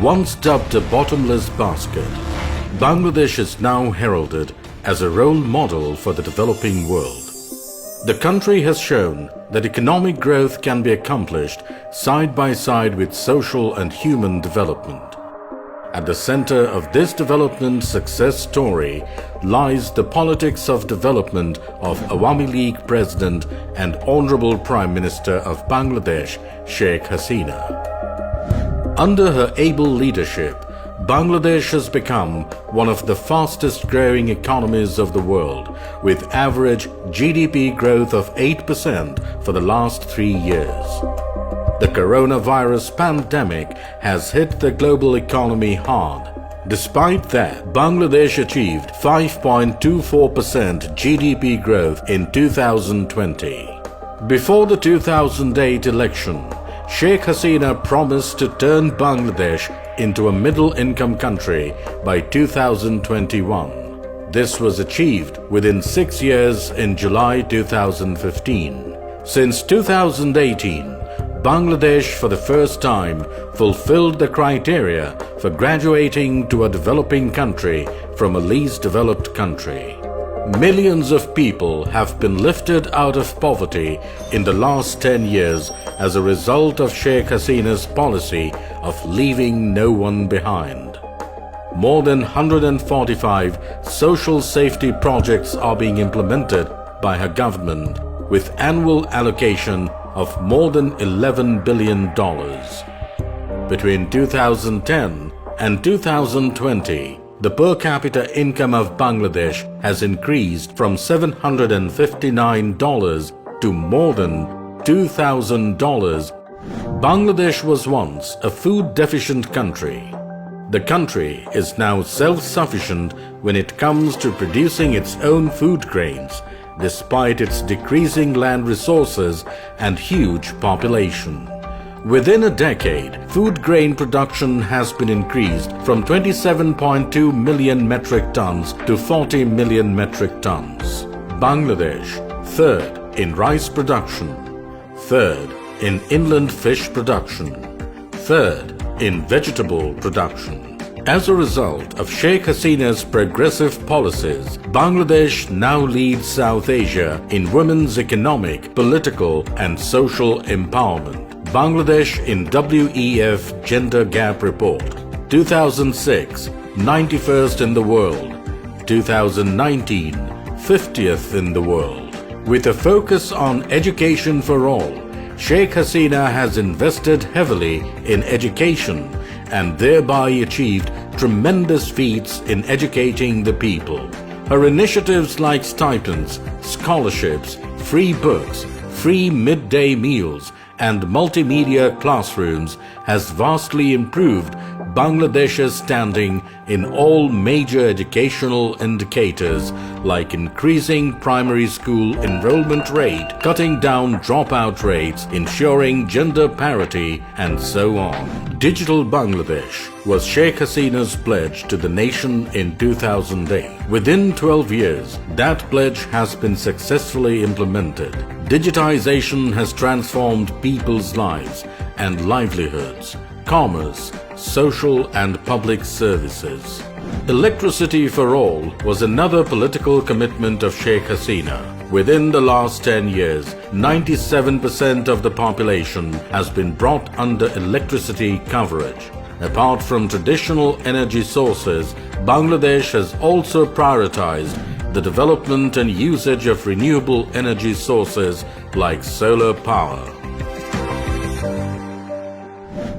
Once dubbed a bottomless basket, Bangladesh is now heralded as a role model for the developing world. The country has shown that economic growth can be accomplished side by side with social and human development. At the center of this development success story lies the politics of development of Awami League President and Honorable Prime Minister of Bangladesh, Sheikh Hasina. Under her able leadership, Bangladesh has become one of the fastest growing economies of the world, with average GDP growth of 8% for the last 3 years. The coronavirus pandemic has hit the global economy hard. Despite that, Bangladesh achieved 5.24% GDP growth in 2020. Before the 2008 election, Sheikh Hasina promised to turn Bangladesh into a middle-income country by 2021. This was achieved within 6 years in July 2015. Since 2018, Bangladesh for the first time fulfilled the criteria for graduating to a developing country from a least developed country. Millions of people have been lifted out of poverty in the last 10 years as a result of Sheikh Hasina's policy of leaving no one behind. More than 145 social safety projects are being implemented by her government, with annual allocation of more than $11 billion. Between 2010 and 2020, the per capita income of Bangladesh has increased from $759 to more than $2,000. Bangladesh was once a food-deficient country. The country is now self-sufficient when it comes to producing its own food grains, despite its decreasing land resources and huge population. Within a decade, food grain production has been increased from 27.2 million metric tons to 40 million metric tons. Bangladesh, third in rice production, third in inland fish production, third in vegetable production. As a result of Sheikh Hasina's progressive policies, Bangladesh now leads South Asia in women's economic, political and social empowerment. Bangladesh in WEF Gender Gap Report 2006, 91st in the world, 2019, 50th in the world. With a focus on education for all, Sheikh Hasina has invested heavily in education and thereby achieved tremendous feats in educating the people. Her initiatives like stipends, scholarships, free books, free midday meals, and multimedia classrooms has vastly improved Bangladesh's standing in all major educational indicators like increasing primary school enrollment rate, cutting down dropout rates, ensuring gender parity, and so on. Digital Bangladesh was Sheikh Hasina's pledge to the nation in 2008. Within 12 years, that pledge has been successfully implemented. Digitization has transformed people's lives and livelihoods, commerce, social and public services. Electricity for all was another political commitment of Sheikh Hasina. Within the last 10 years, 97% of the population has been brought under electricity coverage. Apart from traditional energy sources, Bangladesh has also prioritized the development and usage of renewable energy sources like solar power.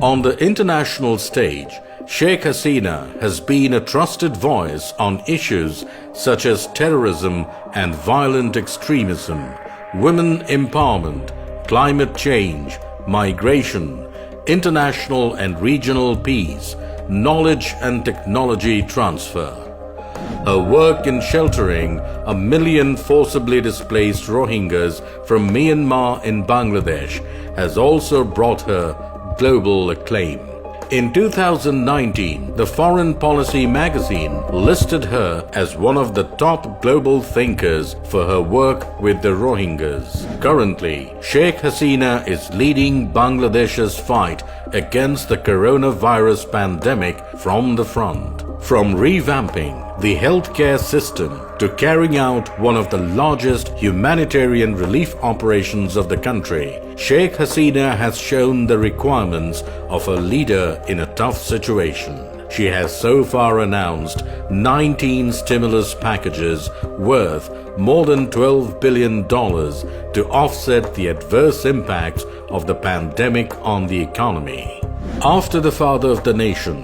On the international stage, Sheikh Hasina has been a trusted voice on issues such as terrorism and violent extremism, women empowerment, climate change, migration, international and regional peace, knowledge and technology transfer. Her work in sheltering 1 million forcibly displaced Rohingyas from Myanmar in Bangladesh has also brought her global acclaim. In 2019, the Foreign Policy magazine listed her as one of the top global thinkers for her work with the Rohingyas. Currently, Sheikh Hasina is leading Bangladesh's fight against the coronavirus pandemic from the front. From revamping the healthcare system to carrying out one of the largest humanitarian relief operations of the country, Sheikh Hasina has shown the requirements of a leader in a tough situation. She has so far announced 19 stimulus packages worth more than $12 billion to offset the adverse impacts of the pandemic on the economy. After the father of the nation,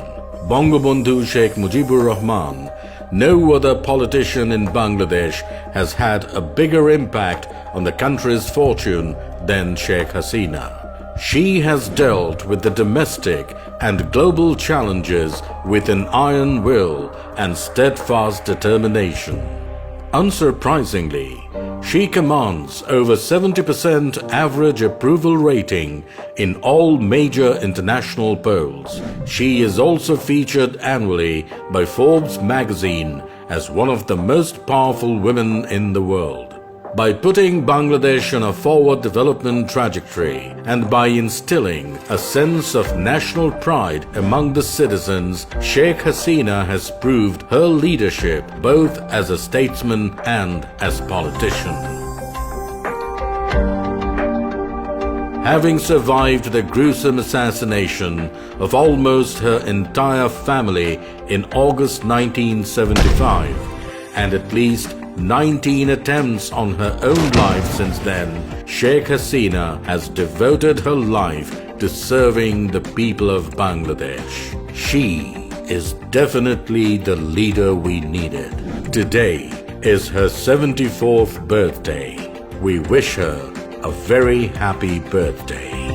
Bangabandhu Sheikh Mujibur Rahman, no other politician in Bangladesh has had a bigger impact on the country's fortune than Sheikh Hasina. She has dealt with the domestic and global challenges with an iron will and steadfast determination. Unsurprisingly, she commands over 70% average approval rating in all major international polls. She is also featured annually by Forbes magazine as one of the most powerful women in the world. By putting Bangladesh on a forward development trajectory and by instilling a sense of national pride among the citizens, Sheikh Hasina has proved her leadership both as a statesman and as politician. Having survived the gruesome assassination of almost her entire family in August 1975 and at least 19 attempts on her own life since then, Sheikh Hasina has devoted her life to serving the people of Bangladesh. She is definitely the leader we needed. Today is her 74th birthday. We wish her a very happy birthday.